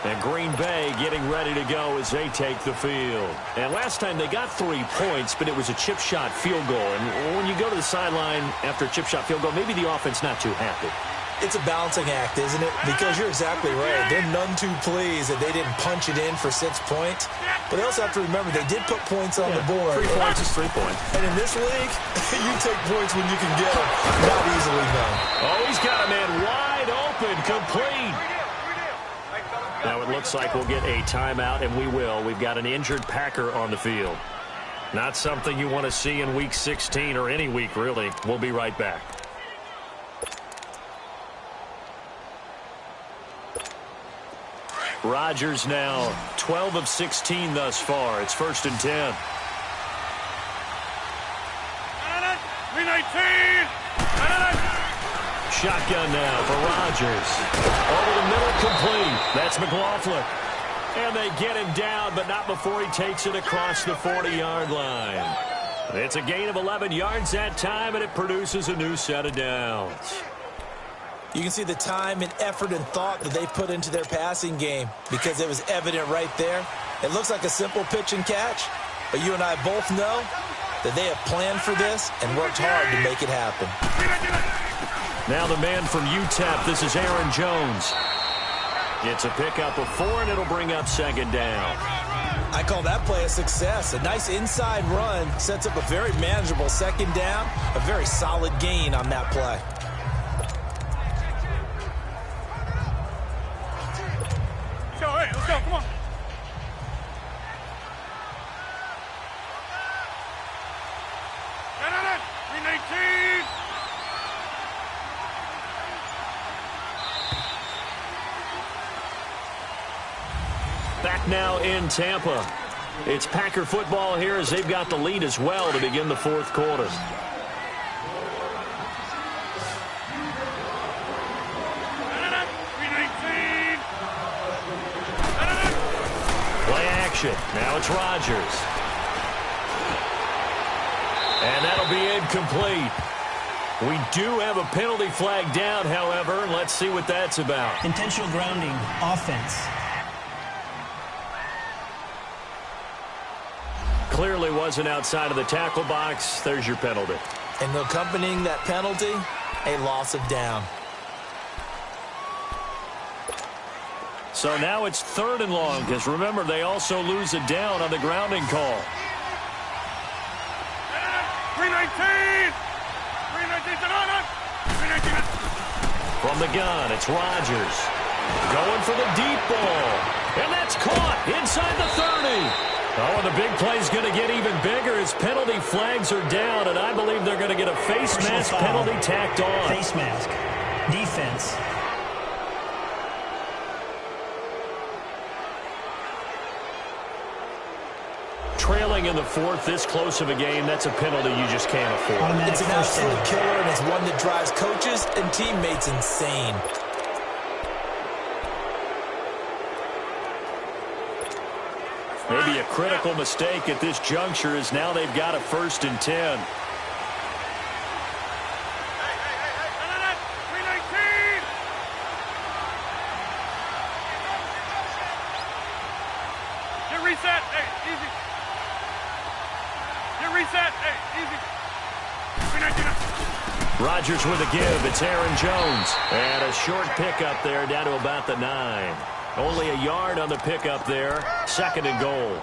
And Green Bay getting ready to go as they take the field. And last time they got 3 points, but it was a chip shot field goal. And when you go to the sideline after a chip shot field goal, maybe the offense not too happy. It's a balancing act, isn't it? Because you're exactly right. They're none too pleased that they didn't punch it in for 6 points. But they also have to remember they did put points on the board. 3 points is 3 points. And in this league, you take points when you can get them. Not easily done. Oh, he's got a man wide open, complete. Now it looks like we'll get a timeout, and we will. We've got an injured Packer on the field. Not something you want to see in Week 16 or any week, really. We'll be right back. Rodgers now 12 of 16 thus far. It's 1st and 10. 319. Shotgun now for Rodgers. Over the middle, complete. That's McLaughlin. And they get him down, but not before he takes it across the 40-yard line. It's a gain of 11 yards that time, and it produces a new set of downs. You can see the time and effort and thought that they put into their passing game because it was evident right there. It looks like a simple pitch and catch, but you and I both know that they have planned for this and worked hard to make it happen. Now the man from UTEP, this is Aaron Jones. Gets a pickup of 4, and it'll bring up 2nd down. I call that play a success. A nice inside run sets up a very manageable 2nd down, a very solid gain on that play. Let's go, come on. No. 319. Back now in Tampa. It's Packer football here as they've got the lead as well to begin the 4th quarter. Play action. Now it's Rodgers. And that'll be incomplete. We do have a penalty flag down, however. Let's see what that's about. Intentional grounding, offense. Clearly wasn't outside of the tackle box. There's your penalty. And accompanying that penalty, a loss of down. So now it's 3rd and long, because remember, they also lose a down on the grounding call. 319! 319 319. From the gun, it's Rodgers. Going for the deep ball. And that's caught inside the 30. Oh, and the big play's going to get even bigger as penalty flags are down, and I believe they're going to get a face mask penalty tacked on. Face mask. Defense. Trailing in the 4th, this close of a game, that's a penalty you just can't afford. Automatic It's an first absolute down. killer, and it's one that drives coaches and teammates insane. Maybe a critical mistake at this juncture is now they've got a 1st and 10. 319! Get reset. Hey, easy. Get reset. Hey, easy. 319. Rodgers with a give. It's Aaron Jones. And a short pickup there down to about the 9. Only a yard on the pickup there. 2nd and goal.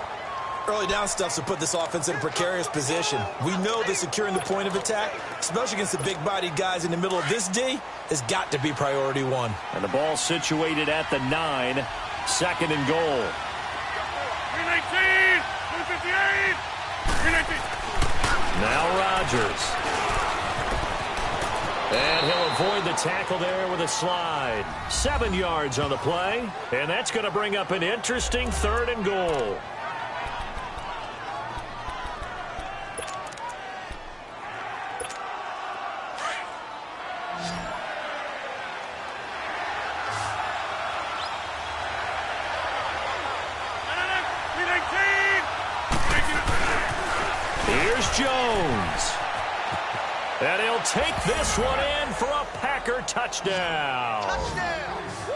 Early down stuff to put this offense in a precarious position. We know that securing the point of attack, especially against the big-bodied guys in the middle of this D, has got to be priority 1. And the ball situated at the 9. 2nd and goal. 319! 258! 319. Now Rodgers. And he'll avoid the tackle there with a slide. 7 yards on the play. And that's going to bring up an interesting 3rd and goal. Here's Jones. And he'll take this one in for a Packer touchdown.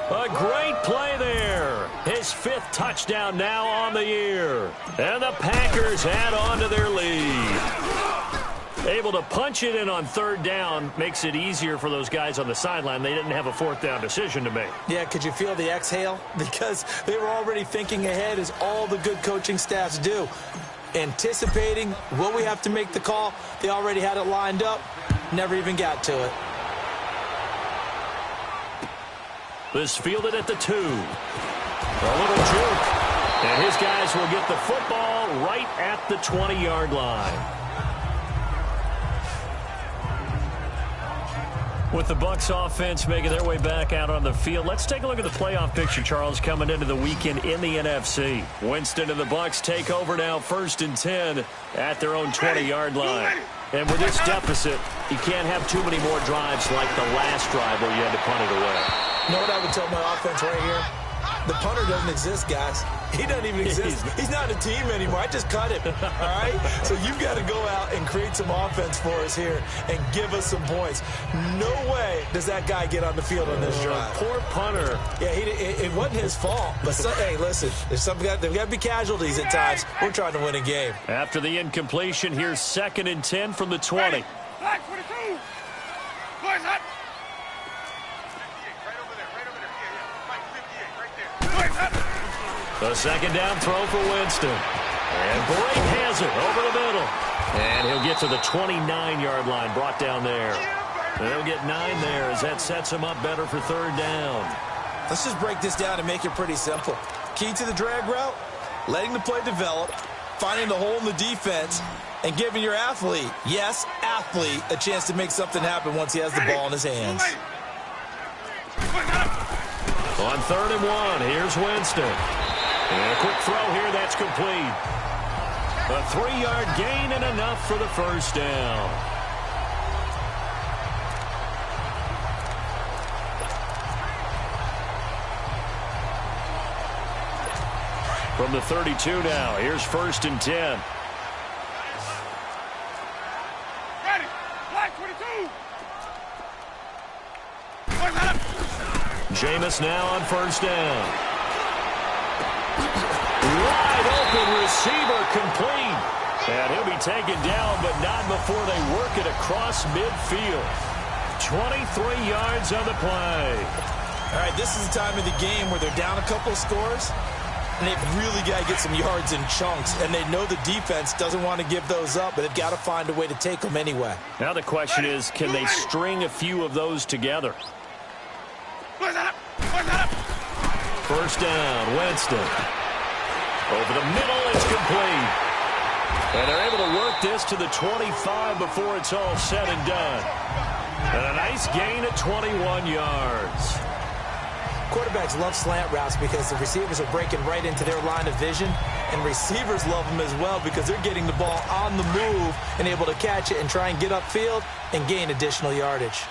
A great play there. His 5th touchdown now on the year. And the Packers add on to their lead. Able to punch it in on 3rd down makes it easier for those guys on the sideline. They didn't have a 4th down decision to make. Yeah, could you feel the exhale? Because they were already thinking ahead, as all the good coaching staffs do. Anticipating, will we have to make the call? They already had it lined up. Never even got to it. This fielded at the 2. A little juke. And his guys will get the football right at the 20-yard line. With the Bucs offense making their way back out on the field, let's take a look at the playoff picture, Charles, coming into the weekend in the NFC. Winston and the Bucs take over now 1st and 10 at their own 20-yard line. And with this deficit, you can't have too many more drives like the last drive where you had to punt it away. You know what I would tell my offense right here? The punter doesn't exist, guys. He doesn't even exist. He's not a team anymore. I just cut him, all right? So you've got to go out and create some offense for us here and give us some points. No way does that guy get on the field on this drive. Poor punter. Yeah, it wasn't his fault. But, hey, listen, there's got to be casualties at times. We're trying to win a game. After the incompletion, here's 2nd and 10 from the 20. Flag 22! Boys, hot! The 2nd down throw for Winston. And Brake has it over the middle. And he'll get to the 29-yard line, brought down there. They'll get 9 there as that sets him up better for 3rd down. Let's just break this down and make it pretty simple. Key to the drag route, letting the play develop, finding the hole in the defense, and giving your athlete, yes, athlete, a chance to make something happen once he has the ball in his hands. On 3rd and 1, here's Winston. And a quick throw here, that's complete. A 3-yard gain and enough for the 1st down. From the 32 now, here's 1st and 10. Ready! Flag 22! Jameis now on first down. Wide open receiver complete. And he'll be taken down, but not before they work it across midfield. 23 yards on the play. All right, this is the time of the game where they're down a couple of scores, and they've really got to get some yards in chunks, and they know the defense doesn't want to give those up, but they've got to find a way to take them anyway. Now the question is, can they string a few of those together? First down, Winston. Over the middle, it's complete. And they're able to work this to the 25 before it's all said and done. And a nice gain at 21 yards. Quarterbacks love slant routes because the receivers are breaking right into their line of vision, and receivers love them as well because they're getting the ball on the move and able to catch it and try and get upfield and gain additional yardage.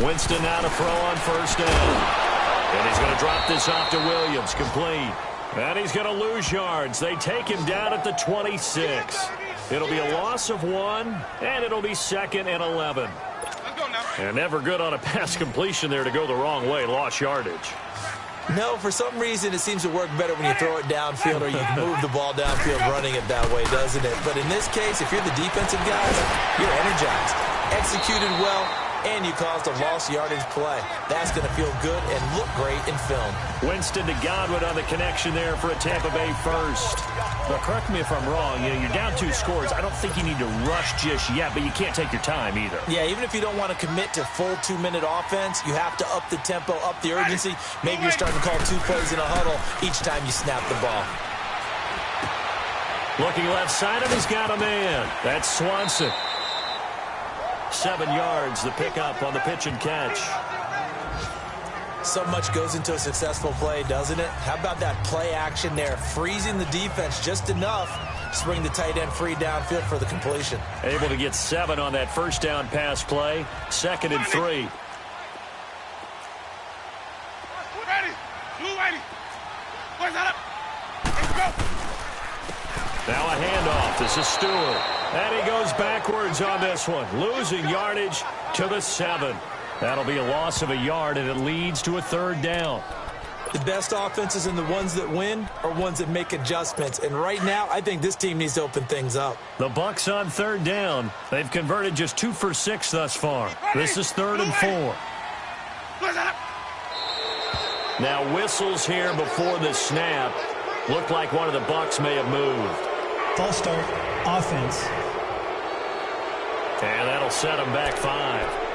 Winston now to throw on first down. And he's going to drop this off to Williams, complete. And he's going to lose yards. They take him down at the 26. It'll be a loss of 1, and it'll be 2nd and 11. Let's go now. And never good on a pass completion there to go the wrong way, lost yardage. No, for some reason it seems to work better when you throw it downfield or you move the ball downfield running it that way, doesn't it? But in this case, if you're the defensive guys, you're energized, executed well, and you caused a lost yardage play. That's going to feel good and look great in film. Winston to Godwin on the connection there for a Tampa Bay first. Well, correct me if I'm wrong. You're down 2 scores. I don't think you need to rush just yet, but you can't take your time either. Yeah, even if you don't want to commit to full 2-minute offense, you have to up the tempo, up the urgency. Maybe you're starting to call 2 plays in a huddle each time you snap the ball. Looking left side, and he's got a man. That's Swanson. 7 yards, the pickup on the pitch and catch. So much goes into a successful play, doesn't it? How about that play action there, freezing the defense just enough to bring the tight end free downfield for the completion. Able to get 7 on that first down pass play. 2nd and 3. Ready. Blue ready. Boys out up. Let's go. Now a handoff. This is Stewart. And he goes backwards on this one. Losing yardage to the 7. That'll be a loss of a yard, and it leads to a 3rd down. The best offenses and the ones that win are ones that make adjustments. And right now, I think this team needs to open things up. The Bucs on 3rd down. They've converted just 2 for 6 thus far. This is 3rd and 4. Now whistles here before the snap. Looked like one of the Bucs may have moved. False start, offense. And that'll set them back 5.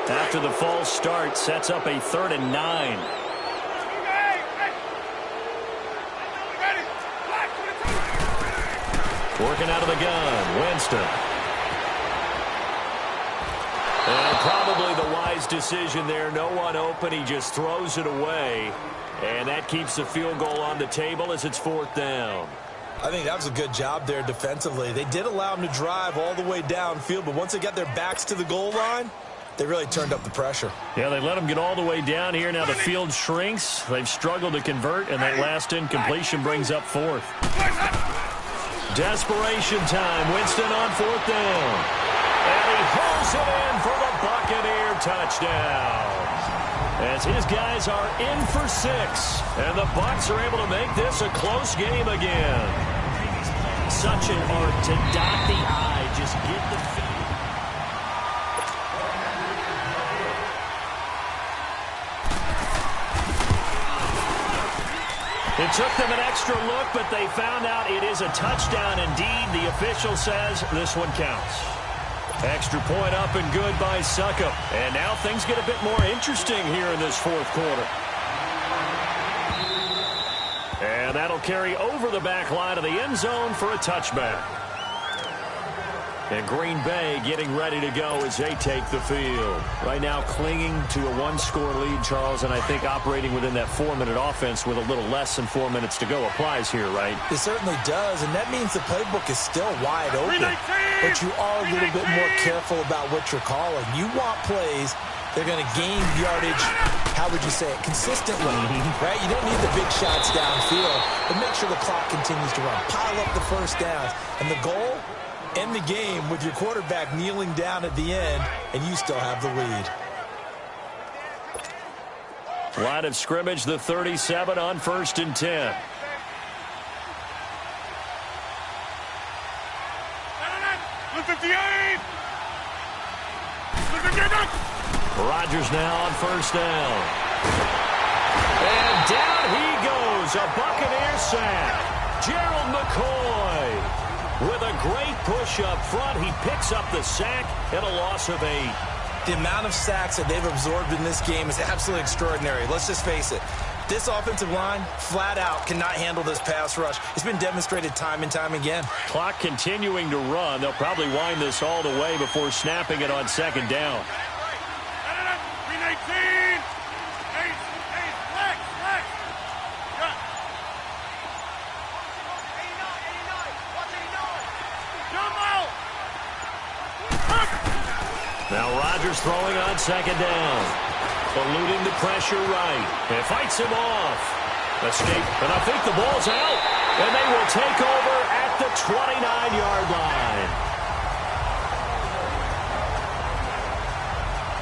After the false start, sets up a 3rd and 9. Working out of the gun, Winston. And probably the wise decision there. No one open. He just throws it away. And that keeps the field goal on the table as it's 4th down. I think that was a good job there defensively. They did allow them to drive all the way downfield, but once they got their backs to the goal line, they really turned up the pressure. Yeah, they let them get all the way down here. Now the field shrinks. They've struggled to convert, and that last incompletion brings up 4th. Desperation time. Winston on 4th down. And he hauls it in for the Buccaneer touchdown. As his guys are in for 6. And the Bucs are able to make this a close game again. Such an art to dot the I. Just get the field. It took them an extra look, but they found out it is a touchdown indeed. The official says this one counts. Extra point up and good by Succop. And now things get a bit more interesting here in this 4th quarter. And that'll carry over the back line of the end zone for a touchback. And Green Bay getting ready to go as they take the field. Right now clinging to a 1-score lead, Charles, and I think operating within that 4-minute offense with a little less than 4 minutes to go applies here, right? It certainly does, and that means the playbook is still wide open. But you are a little bit more careful about what you're calling. You want plays They're going to gain yardage, how would you say it, consistently, right? You don't need the big shots downfield, but make sure the clock continues to run. Pile up the first downs. And the goal, end the game with your quarterback kneeling down at the end, and you still have the lead. Line of scrimmage, the 37 on 1st and 10. Rodgers now on 1st down. And down he goes. A Buccaneer sack. Gerald McCoy with a great push up front. He picks up the sack and a loss of 8. The amount of sacks that they've absorbed in this game is absolutely extraordinary. Let's just face it. This offensive line, flat out, cannot handle this pass rush. It's been demonstrated time and time again. Clock continuing to run. They'll probably wind this all the way before snapping it on 2nd down. Now Rodgers throwing on 2nd down. Eluding the pressure right. And fights him off. Escape. And I think the ball's out. And they will take over at the 29-yard line.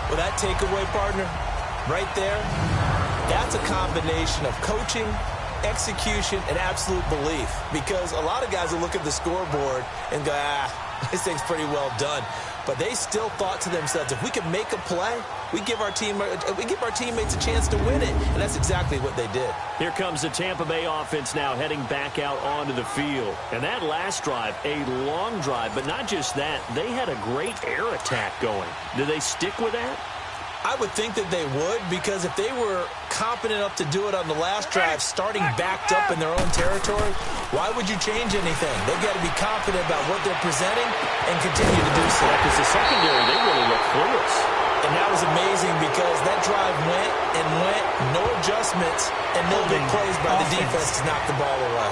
Well, that takeaway, partner, right there, that's a combination of coaching, execution, and absolute belief. Because a lot of guys will look at the scoreboard and go, this thing's pretty well done. But they still thought to themselves, if we can make a play, we give our teammates a chance to win it. And that's exactly what they did. Here comes the Tampa Bay offense now heading back out onto the field. And that last drive, a long drive, but not just that. They had a great air attack going. Do they stick with that? I would think that they would, because if they were competent enough to do it on the last drive, starting backed up in their own territory, why would you change anything? They've got to be confident about what they're presenting and continue to do so. Because the secondary, they really look clueless. And that was amazing because that drive went and went, no adjustments, and no big plays by the defense to knock the ball away.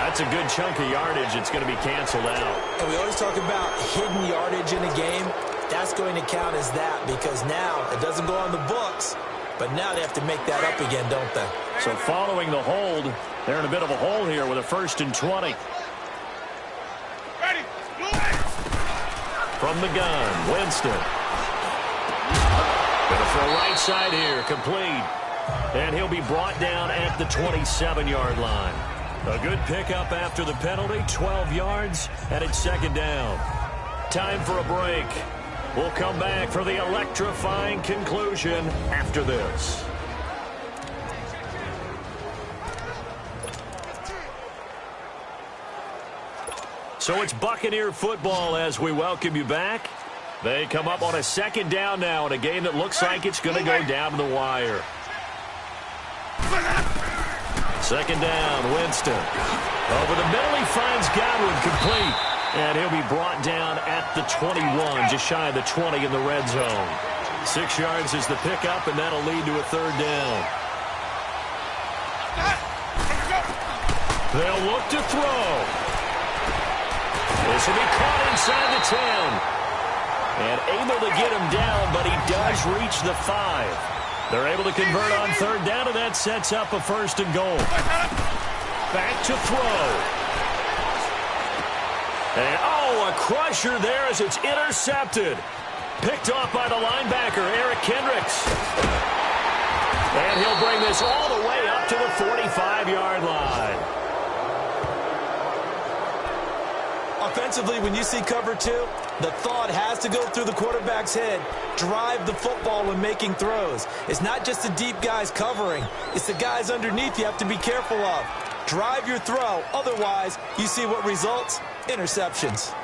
That's a good chunk of yardage. It's going to be canceled out. And we always talk about hidden yardage in a game. That's going to count as that because now it doesn't go on the books, but now they have to make that up again, don't they? So following the hold, they're in a bit of a hole here with a 1st and 20. Ready. From the gun, Winston. Going to throw right side here, complete. And he'll be brought down at the 27-yard line. A good pickup after the penalty, 12 yards, and it's 2nd down. Time for a break. We'll come back for the electrifying conclusion after this. So it's Buccaneer football as we welcome you back. They come up on a 2nd down now in a game that looks like it's going to go down to the wire. 2nd down, Winston. Over the middle, he finds Godwin, complete. And he'll be brought down at the 21, just shy of the 20 in the red zone. 6 yards is the pickup, and that'll lead to a 3rd down. They'll look to throw. This will be caught inside the 10. And able to get him down, but he does reach the 5. They're able to convert on 3rd down, and that sets up a 1st and goal. Back to throw. And, a crusher there as it's intercepted. Picked off by the linebacker, Eric Kendricks. And he'll bring this all the way up to the 45-yard line. Offensively, when you see cover 2, the thought has to go through the quarterback's head. Drive the football when making throws. It's not just the deep guys covering. It's the guys underneath you have to be careful of. Drive your throw. Otherwise, you see what results? Interceptions.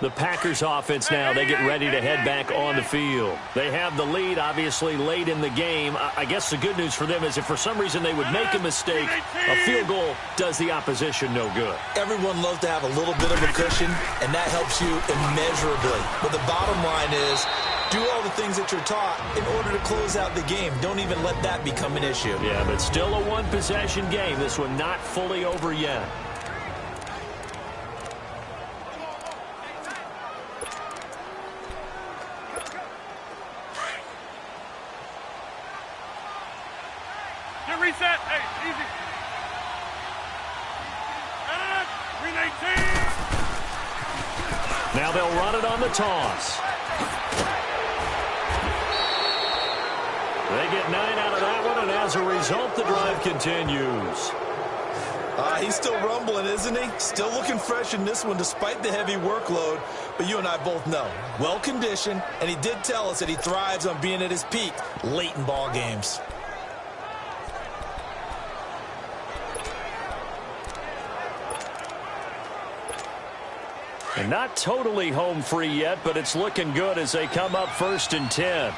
The Packers offense now, they get ready to head back on the field. They have the lead, obviously, late in the game. I guess the good news for them is if for some reason they would make a mistake, a field goal does the opposition no good. Everyone loves to have a little bit of a cushion, and that helps you immeasurably. But the bottom line is, do all the things that you're taught in order to close out the game. Don't even let that become an issue. Yeah, but still a one-possession game. This one not fully over yet. Now they'll run it on the toss. They get 9 out of that one, and as a result, the drive continues. He's still rumbling, isn't he? Still looking fresh in this one despite the heavy workload. But you and I both know, well-conditioned, and he did tell us that he thrives on being at his peak late in ball games. And not totally home free yet, but it's looking good as they come up 1st and 10.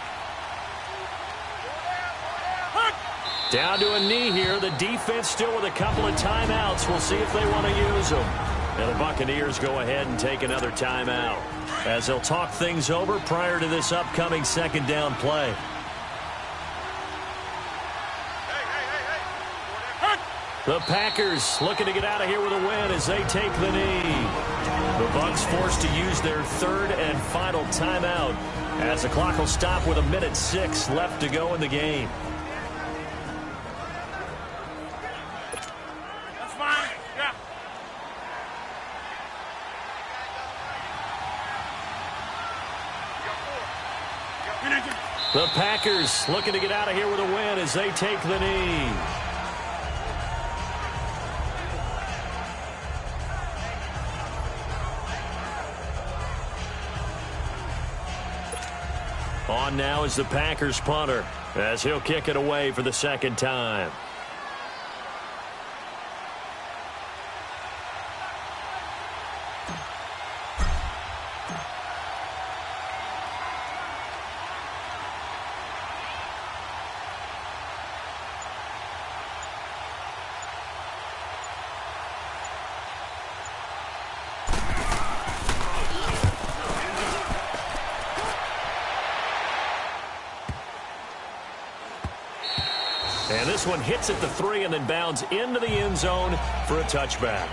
Down to a knee here. The defense still with a couple of timeouts. We'll see if they want to use them. And the Buccaneers go ahead and take another timeout as they'll talk things over prior to this upcoming 2nd down play. The Packers looking to get out of here with a win as they take the knee. The Bucs forced to use their 3rd and final timeout as the clock will stop with 1:06 left to go in the game. That's fine. Yeah. The Packers looking to get out of here with a win as they take the knee. On now is the Packers punter as he'll kick it away for the 2nd time. And this one hits at the 3 and then bounds into the end zone for a touchback.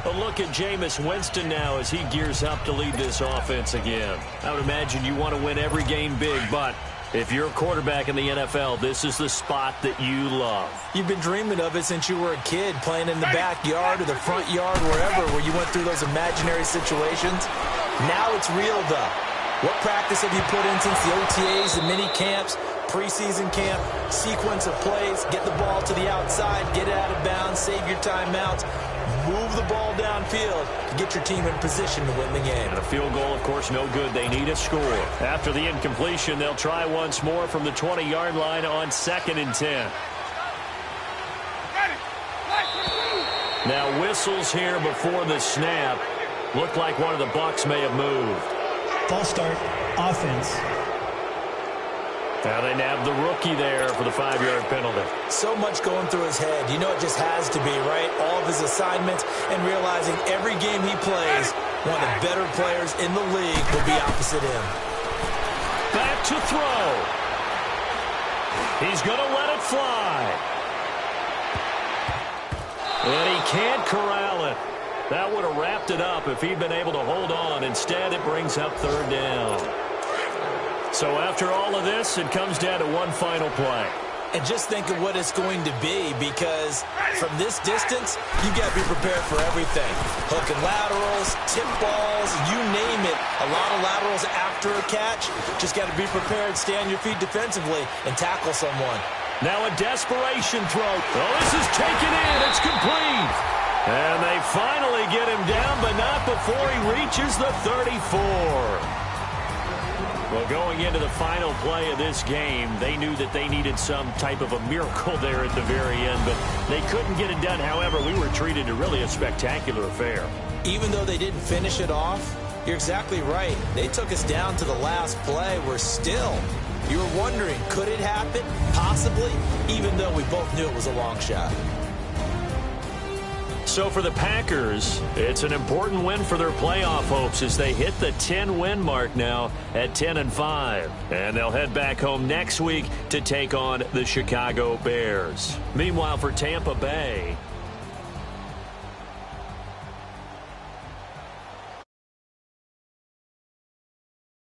A look at Jameis Winston now as he gears up to lead this offense again. I would imagine you want to win every game big, but if you're a quarterback in the NFL, this is the spot that you love. You've been dreaming of it since you were a kid, playing in the backyard or the front yard, wherever, where you went through those imaginary situations. Now it's real, though. What practice have you put in since the OTAs, the mini camps, preseason camp, sequence of plays, get the ball to the outside, get it out of bounds, save your timeouts, move the ball downfield to get your team in position to win the game. And a field goal, of course, no good. They need a score. After the incompletion, they'll try once more from the 20-yard line on 2nd and 10. Now whistles here before the snap. Looked like one of the Bucs may have moved. False start, offense. Now they nab the rookie there for the 5-yard penalty. So much going through his head. You know it just has to be, right? All of his assignments and realizing every game he plays, one of the better players in the league will be opposite him. Back to throw. He's going to let it fly. And he can't corral it. That would have wrapped it up if he'd been able to hold on. Instead, it brings up 3rd down. So after all of this, it comes down to one final play. And just think of what it's going to be, because from this distance, you've got to be prepared for everything. Hook and laterals, tip balls, you name it. A lot of laterals after a catch. Just got to be prepared, stay on your feet defensively, and tackle someone. Now a desperation throw. Oh, this is taken in. It's complete. And they finally get him down, but not before he reaches the 34. Well, going into the final play of this game, they knew that they needed some type of a miracle there at the very end, but they couldn't get it done. However, we were treated to really a spectacular affair. Even though they didn't finish it off, you're exactly right. They took us down to the last play. We're still, you were wondering, could it happen? Possibly, even though we both knew it was a long shot. So for the Packers, it's an important win for their playoff hopes as they hit the 10-win mark now at 10-5. And they'll head back home next week to take on the Chicago Bears. Meanwhile, for Tampa Bay,